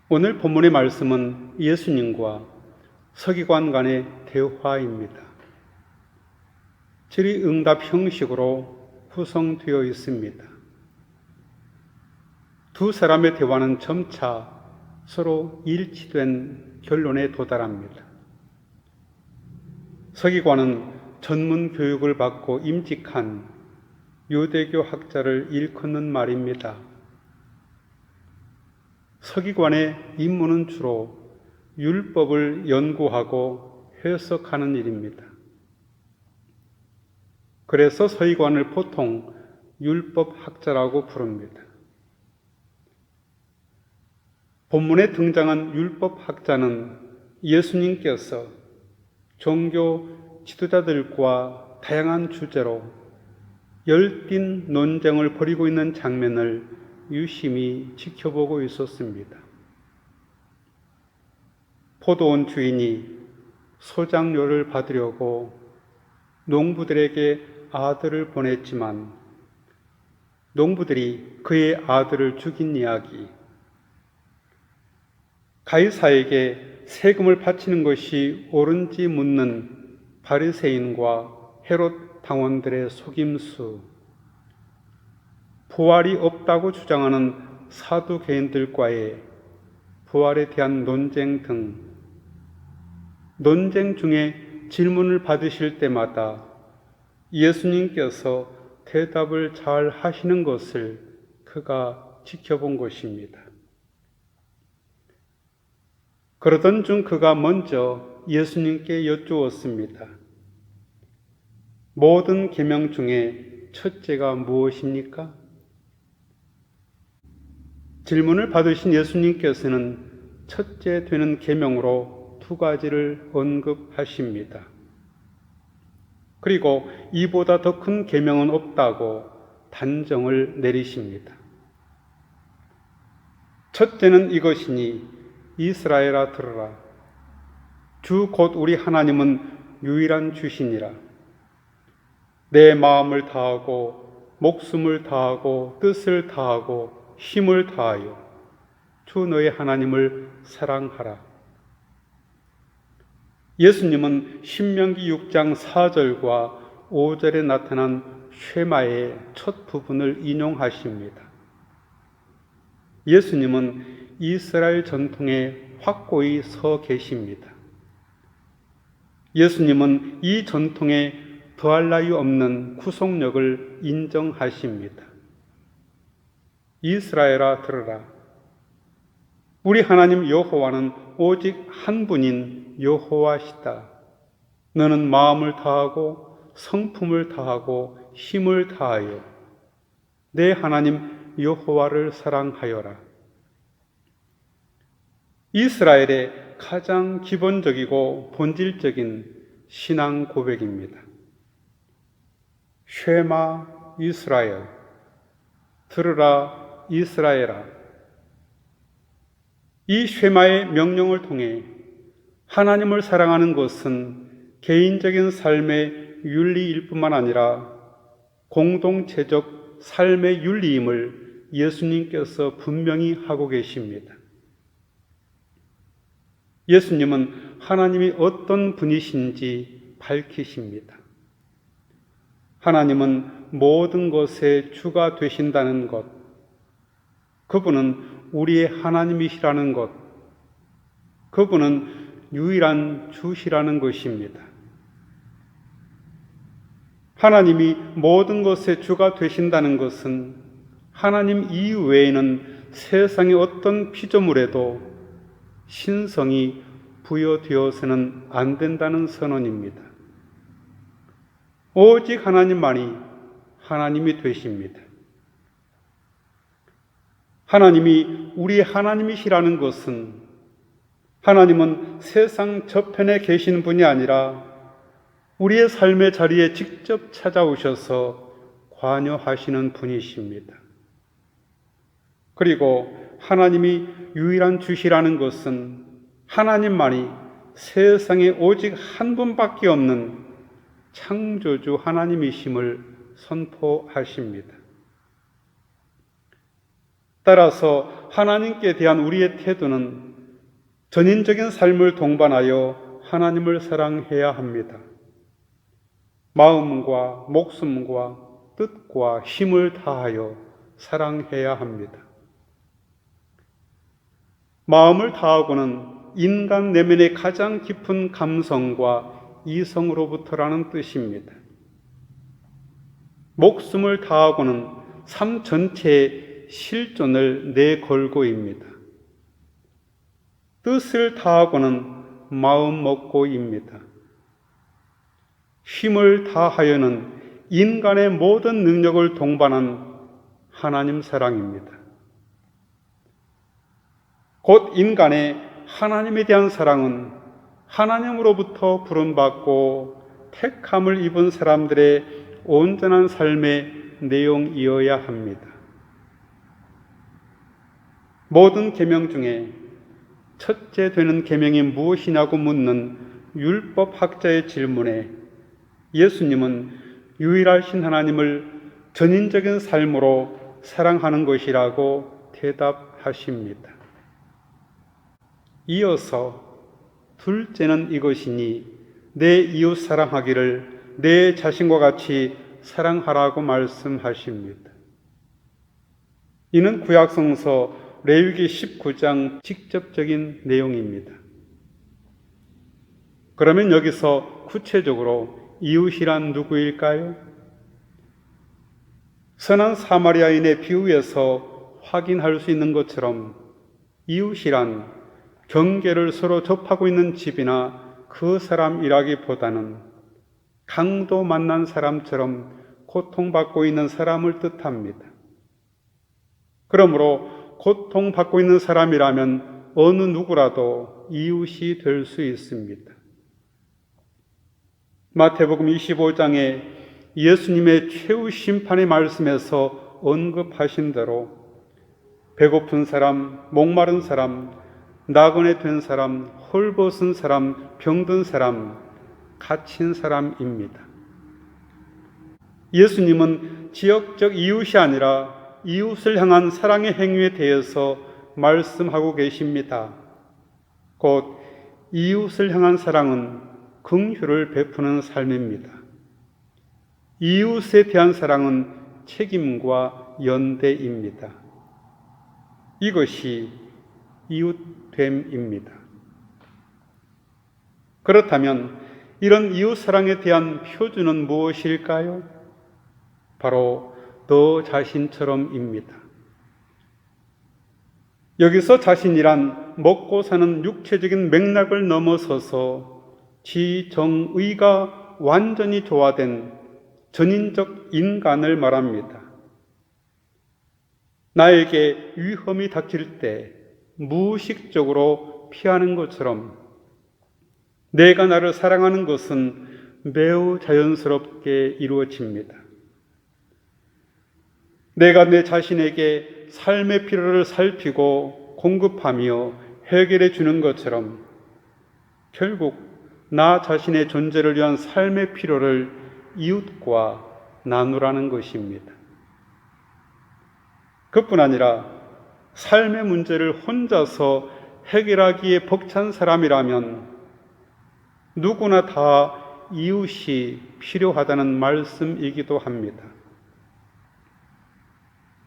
오늘 본문의 말씀은 예수님과 서기관 간의 대화입니다. 질의응답 형식으로 구성되어 있습니다. 두 사람의 대화는 점차 서로 일치된 결론에 도달합니다. 서기관은 전문 교육을 받고 임직한 유대교 학자를 일컫는 말입니다. 서기관의 임무는 주로 율법을 연구하고 해석하는 일입니다. 그래서 서기관을 보통 율법학자라고 부릅니다. 본문에 등장한 율법학자는 예수님께서 종교 지도자들과 다양한 주제로 열띤 논쟁을 벌이고 있는 장면을 유심히 지켜보고 있었습니다. 포도원 주인이 소작료를 받으려고 농부들에게 아들을 보냈지만 농부들이 그의 아들을 죽인 이야기, 가이사에게 세금을 바치는 것이 옳은지 묻는 바리새인과 헤롯 당원들의 속임수, 부활이 없다고 주장하는 사두개인들과의 부활에 대한 논쟁 등 논쟁 중에 질문을 받으실 때마다 예수님께서 대답을 잘 하시는 것을 그가 지켜본 것입니다. 그러던 중 그가 먼저 예수님께 여쭈었습니다. 모든 계명 중에 첫째가 무엇입니까? 질문을 받으신 예수님께서는 첫째 되는 계명으로 두 가지를 언급하십니다. 그리고 이보다 더 큰 계명은 없다고 단정을 내리십니다. 첫째는 이것이니 이스라엘아 들으라. 주 곧 우리 하나님은 유일한 주시니라. 내 마음을 다하고 목숨을 다하고 뜻을 다하고 힘을 다하여 주 너의 하나님을 사랑하라. 예수님은 신명기 6장 4절과 5절에 나타난 쉐마의 첫 부분을 인용하십니다. 예수님은 이스라엘 전통에 확고히 서 계십니다. 예수님은 이 전통에 더할 나위 없는 구속력을 인정하십니다. 이스라엘아 들으라. 우리 하나님 여호와는 오직 한 분인 여호와시다. 너는 마음을 다하고 성품을 다하고 힘을 다하여 내 하나님 여호와를 사랑하여라. 이스라엘의 가장 기본적이고 본질적인 신앙 고백입니다. 쉐마 이스라엘, 들으라 이스라엘아. 이 쉐마의 명령을 통해 하나님을 사랑하는 것은 개인적인 삶의 윤리일 뿐만 아니라 공동체적 삶의 윤리임을 예수님께서 분명히 하고 계십니다. 예수님은 하나님이 어떤 분이신지 밝히십니다. 하나님은 모든 것의 주가 되신다는 것, 그분은 우리의 하나님이시라는 것, 그분은 유일한 주시라는 것입니다. 하나님이 모든 것의 주가 되신다는 것은 하나님 이외에는 세상의 어떤 피조물에도 신성이 부여되어서는 안 된다는 선언입니다. 오직 하나님만이 하나님이 되십니다. 하나님이 우리의 하나님이시라는 것은 하나님은 세상 저편에 계신 분이 아니라 우리의 삶의 자리에 직접 찾아오셔서 관여하시는 분이십니다. 그리고 하나님이 유일한 주시라는 것은 하나님만이 세상에 오직 한 분밖에 없는 창조주 하나님이심을 선포하십니다. 따라서 하나님께 대한 우리의 태도는 전인적인 삶을 동반하여 하나님을 사랑해야 합니다. 마음과 목숨과 뜻과 힘을 다하여 사랑해야 합니다. 마음을 다하고는 인간 내면의 가장 깊은 감성과 이성으로부터라는 뜻입니다. 목숨을 다하고는 삶 전체의 실존을 내걸고입니다. 뜻을 다하고는 마음 먹고입니다. 힘을 다하여는 인간의 모든 능력을 동반한 하나님 사랑입니다. 곧 인간의 하나님에 대한 사랑은 하나님으로부터 부름받고 택함을 입은 사람들의 온전한 삶의 내용이어야 합니다. 모든 계명 중에 첫째 되는 계명이 무엇이냐고 묻는 율법학자의 질문에 예수님은 유일하신 하나님을 전인적인 삶으로 사랑하는 것이라고 대답하십니다. 이어서 둘째는 이것이니 내 이웃 사랑하기를 내 자신과 같이 사랑하라고 말씀하십니다. 이는 구약성서 레위기 19장 직접적인 내용입니다. 그러면 여기서 구체적으로 이웃이란 누구일까요? 선한 사마리아인의 비유에서 확인할 수 있는 것처럼 이웃이란 경계를 서로 접하고 있는 집이나 그 사람이라기보다는 강도 만난 사람처럼 고통받고 있는 사람을 뜻합니다. 그러므로 고통받고 있는 사람이라면 어느 누구라도 이웃이 될 수 있습니다. 마태복음 25장에 예수님의 최후 심판의 말씀에서 언급하신 대로 배고픈 사람, 목마른 사람, 나그네 된 사람, 헐벗은 사람, 병든 사람, 갇힌 사람입니다. 예수님은 지역적 이웃이 아니라 이웃을 향한 사랑의 행위에 대해서 말씀하고 계십니다. 곧 이웃을 향한 사랑은 긍휼을 베푸는 삶입니다. 이웃에 대한 사랑은 책임과 연대입니다. 이것이 이웃됨입니다. 그렇다면 이런 이웃사랑에 대한 표준은 무엇일까요? 바로 너 자신처럼입니다. 여기서 자신이란 먹고 사는 육체적인 맥락을 넘어서서 지정의가 완전히 조화된 전인적 인간을 말합니다. 나에게 위험이 닥칠 때 무의식적으로 피하는 것처럼 내가 나를 사랑하는 것은 매우 자연스럽게 이루어집니다. 내가 내 자신에게 삶의 필요를 살피고 공급하며 해결해 주는 것처럼 결국 나 자신의 존재를 위한 삶의 필요를 이웃과 나누라는 것입니다. 그뿐 아니라 삶의 문제를 혼자서 해결하기에 벅찬 사람이라면 누구나 다 이웃이 필요하다는 말씀이기도 합니다.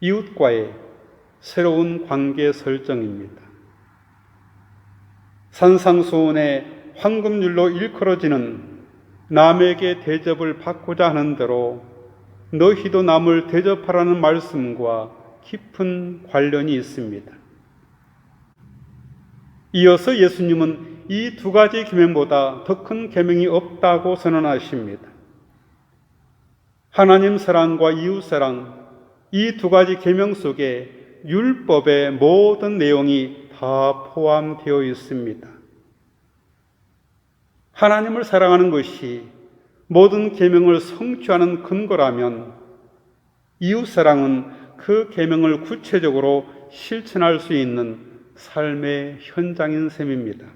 이웃과의 새로운 관계 설정입니다. 산상수훈의 황금률로 일컬어지는 남에게 대접을 받고자 하는 대로 너희도 남을 대접하라는 말씀과 깊은 관련이 있습니다. 이어서 예수님은 이 두 가지 계명보다 더 큰 계명이 없다고 선언하십니다. 하나님 사랑과 이웃 사랑, 이 두 가지 계명 속에 율법의 모든 내용이 다 포함되어 있습니다. 하나님을 사랑하는 것이 모든 계명을 성취하는 근거라면 이웃 사랑은 그 계명을 구체적으로 실천할 수 있는 삶의 현장인 셈입니다.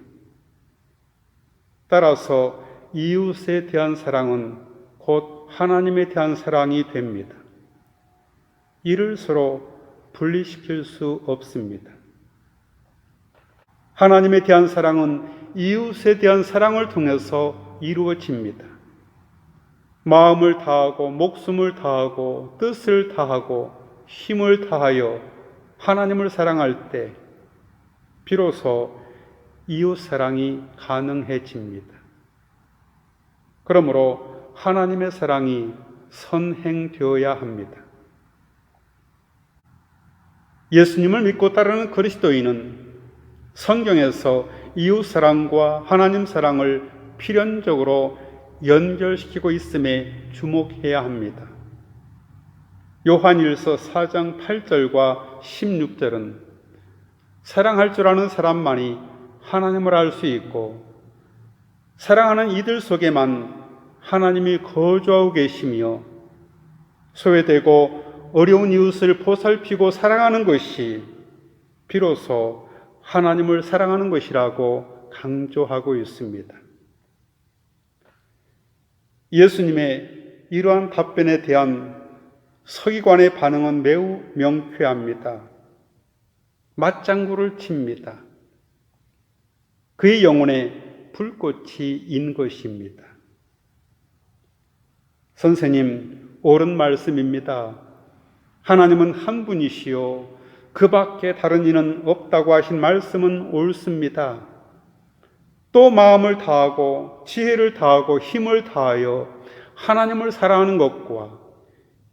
따라서 이웃에 대한 사랑은 곧 하나님에 대한 사랑이 됩니다. 이를 서로 분리시킬 수 없습니다. 하나님에 대한 사랑은 이웃에 대한 사랑을 통해서 이루어집니다. 마음을 다하고 목숨을 다하고 뜻을 다하고 힘을 다하여 하나님을 사랑할 때 비로소 이웃 사랑이 가능해집니다. 그러므로 하나님의 사랑이 선행되어야 합니다. 예수님을 믿고 따르는 그리스도인은 성경에서 이웃 사랑과 하나님 사랑을 필연적으로 연결시키고 있음에 주목해야 합니다. 요한일서 4장 8절과 16절은 사랑할 줄 아는 사람만이 하나님을 알 수 있고 사랑하는 이들 속에만 하나님이 거주하고 계시며 소외되고 어려운 이웃을 보살피고 사랑하는 것이 비로소 하나님을 사랑하는 것이라고 강조하고 있습니다. 예수님의 이러한 답변에 대한 서기관의 반응은 매우 명쾌합니다. 맞장구를 칩니다. 그의 영혼에 불꽃이 인 것입니다. 선생님, 옳은 말씀입니다. 하나님은 한 분이시요 그 밖에 다른 이는 없다고 하신 말씀은 옳습니다. 또 마음을 다하고 지혜를 다하고 힘을 다하여 하나님을 사랑하는 것과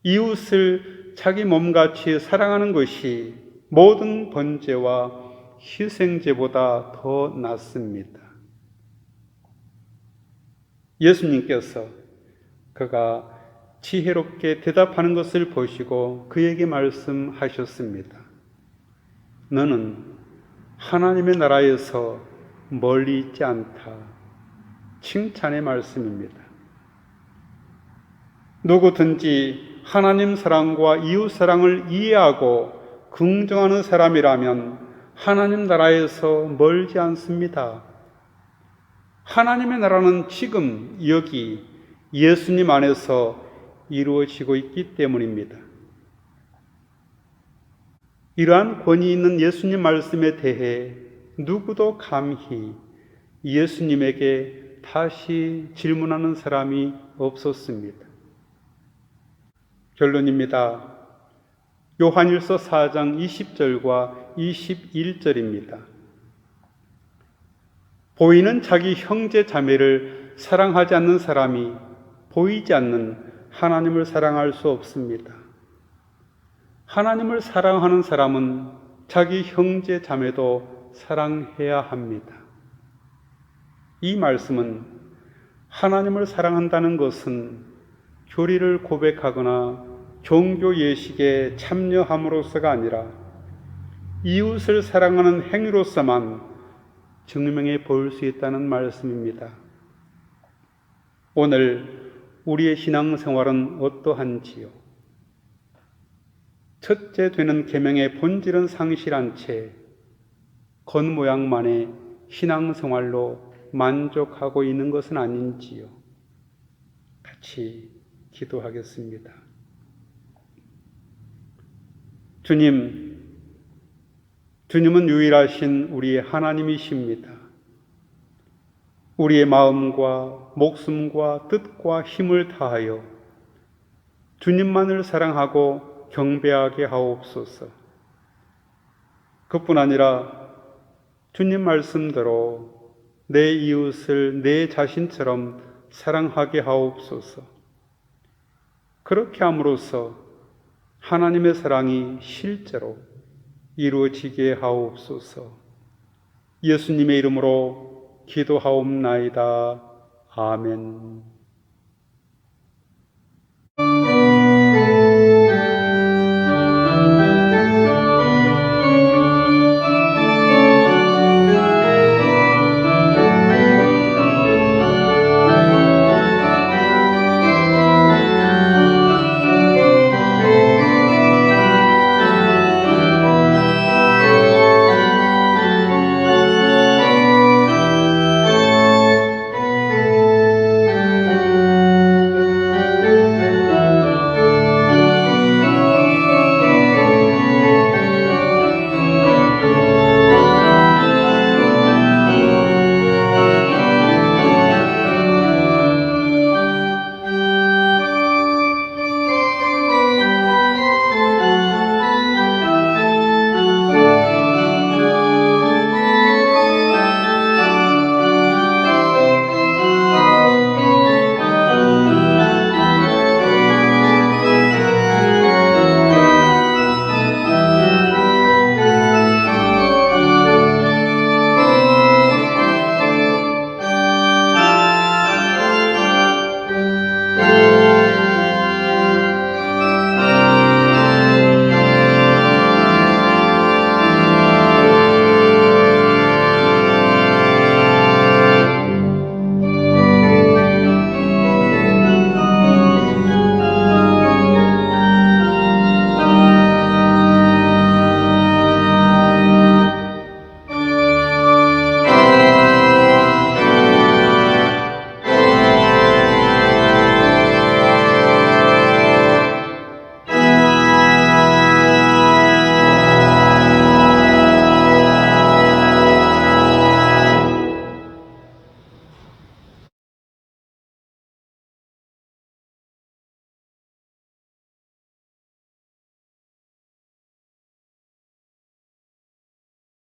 이웃을 자기 몸같이 사랑하는 것이 모든 번제와 희생제보다 더 낫습니다. 예수님께서 그가 지혜롭게 대답하는 것을 보시고 그에게 말씀하셨습니다. 너는 하나님의 나라에서 멀리 있지 않다. 칭찬의 말씀입니다. 누구든지 하나님 사랑과 이웃 사랑을 이해하고 긍정하는 사람이라면 하나님 나라에서 멀지 않습니다. 하나님의 나라는 지금 여기 예수님 안에서 이루어지고 있기 때문입니다. 이러한 권위 있는 예수님 말씀에 대해 누구도 감히 예수님에게 다시 질문하는 사람이 없었습니다. 결론입니다. 요한일서 4장 20절과 21절입니다. 보이는 자기 형제 자매를 사랑하지 않는 사람이 보이지 않는 하나님을 사랑할 수 없습니다. 하나님을 사랑하는 사람은 자기 형제 자매도 사랑해야 합니다. 이 말씀은 하나님을 사랑한다는 것은 교리를 고백하거나 종교 예식에 참여함으로써가 아니라 이웃을 사랑하는 행위로서만 증명해 보일 수 있다는 말씀입니다. 오늘 우리의 신앙생활은 어떠한지요? 첫째 되는 계명의 본질은 상실한 채 겉모양만의 신앙생활로 만족하고 있는 것은 아닌지요? 같이 기도하겠습니다. 주님은 유일하신 우리의 하나님이십니다. 우리의 마음과 목숨과 뜻과 힘을 다하여 주님만을 사랑하고 경배하게 하옵소서. 그뿐 아니라 주님 말씀대로 내 이웃을 내 자신처럼 사랑하게 하옵소서. 그렇게 함으로써 하나님의 사랑이 실제로 이루어지게 하옵소서. 예수님의 이름으로 기도하옵나이다. 아멘.